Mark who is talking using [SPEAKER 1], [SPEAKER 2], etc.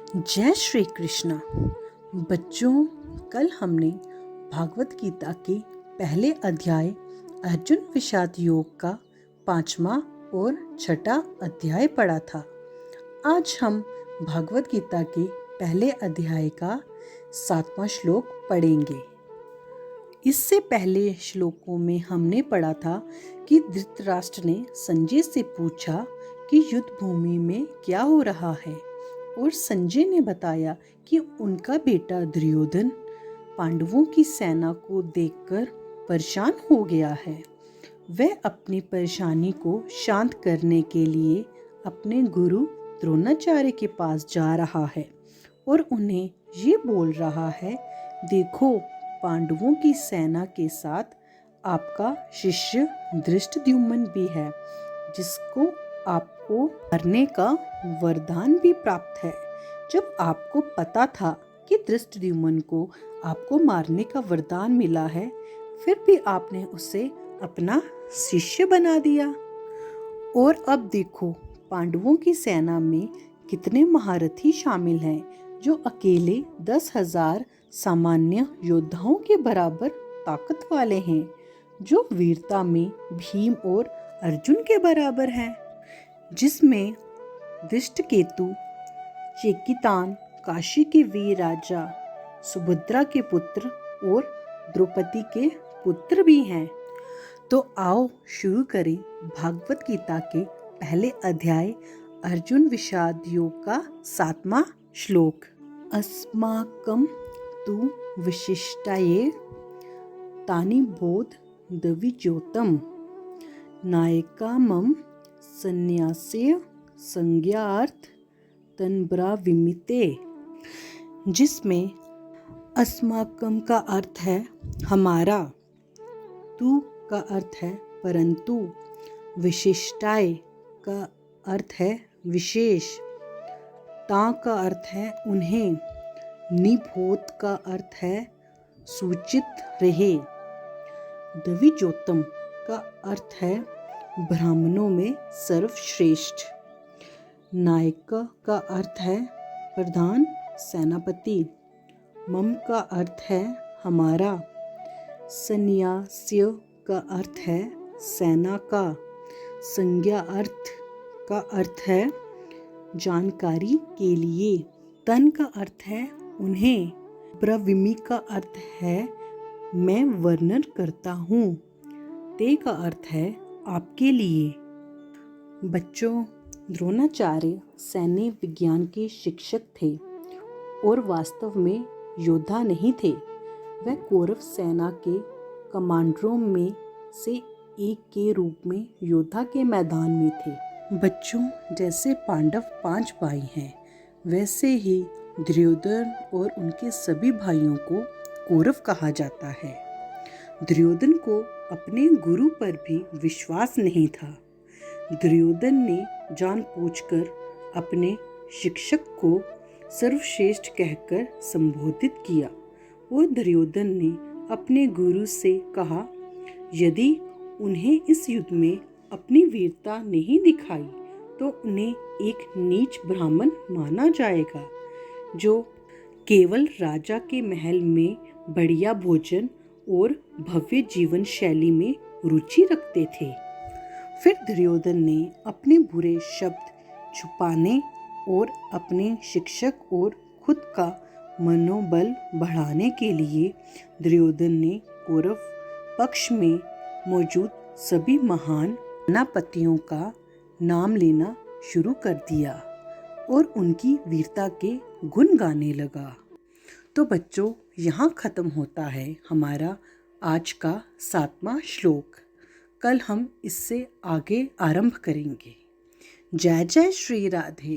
[SPEAKER 1] जय श्री कृष्णा। बच्चों, कल हमने भागवत गीता के पहले अध्याय अर्जुन विषाद योग का 5वां और 6वां अध्याय पढ़ा था। आज हम भागवत गीता के पहले अध्याय का 7वां श्लोक पढ़ेंगे। इससे पहले श्लोकों में हमने पढ़ा था कि धृतराष्ट्र ने संजय से पूछा कि युद्ध भूमि में क्या हो रहा है, और संजय ने बताया कि उनका बेटा दुर्योधन पांडवों की सेना को देखकर परेशान हो गया है। वह अपनी परेशानी को शांत करने के लिए अपने गुरु द्रोणाचार्य के पास जा रहा है और उन्हें ये बोल रहा है, देखो, पांडवों की सेना के साथ आपका शिष्य धृष्टद्युम्न भी है, जिसको आपको मरने का वरदान भी प्राप्त है। जब आपको पता था कि धृष्टद्युम्न को आपको मारने का वरदान मिला है, फिर भी आपने उसे अपना शिष्य बना दिया। और अब देखो, पांडवों की सेना में कितने महारथी शामिल हैं, जो अकेले 10,000 सामान्य योद्धाओं के बराबर ताकत वाले हैं, जो वीरता में भीम और अर्जुन के बराबर हैं, जिसमें दृष्टकेतु, चेकितान, काशी के वीर राजा, सुभद्रा के पुत्र और द्रौपदी के पुत्र भी हैं। तो आओ शुरू करें भागवत गीता के पहले अध्याय अर्जुन विषाद योग का 7वां श्लोक। अस्माकं तु विशिष्टाये तानि बोध द्विजोतम नायका मम संन्यास्य संज्ञार्थ तन्ब्राविमिते। जिसमें अस्माकं का अर्थ है हमारा, तू का अर्थ है परंतु, विशिष्टाय का अर्थ है विशेष, ता का अर्थ है उन्हें, निबोध का अर्थ है सूचित रहे, द्विजोतम का अर्थ है ब्राह्मणों में सर्वश्रेष्ठ, नायक का अर्थ है प्रधान सेनापति, मम का अर्थ है हमारा, संन्यास्य का अर्थ है सेना का, संज्ञा अर्थ का अर्थ है जानकारी के लिए, तन का अर्थ है उन्हें, ब्रविमि का अर्थ है मैं वर्णन करता हूँ, ते का अर्थ है आपके लिए। बच्चों, द्रोणाचार्य सैन्य विज्ञान के शिक्षक थे और वास्तव में योद्धा नहीं थे। वह कौरव सेना के कमांडरों में से एक के रूप में योद्धा के मैदान में थे। बच्चों, जैसे पांडव 5 भाई हैं, वैसे ही दुर्योधन और उनके सभी भाइयों को कौरव कहा जाता है। दुर्योधन को अपने गुरु पर भी विश्वास नहीं था। दुर्योधन ने जानबूझकर अपने शिक्षक को सर्वश्रेष्ठ कहकर संबोधित किया और दुर्योधन ने अपने गुरु से कहा, यदि उन्हें इस युद्ध में अपनी वीरता नहीं दिखाई तो उन्हें एक नीच ब्राह्मण माना जाएगा, जो केवल राजा के महल में बढ़िया भोजन और भव्य जीवन शैली में रुचि रखते थे। फिर दुर्योधन ने अपने बुरे शब्द छुपाने और अपने शिक्षक और खुद का मनोबल बढ़ाने के लिए दुर्योधन ने कौरव पक्ष में मौजूद सभी महान सेनापतियों का नाम लेना शुरू कर दिया और उनकी वीरता के गुण गाने लगा। तो बच्चों, यहाँ ख़त्म होता है हमारा आज का 7वां श्लोक। कल हम इससे आगे आरंभ करेंगे। जय जय श्री राधे।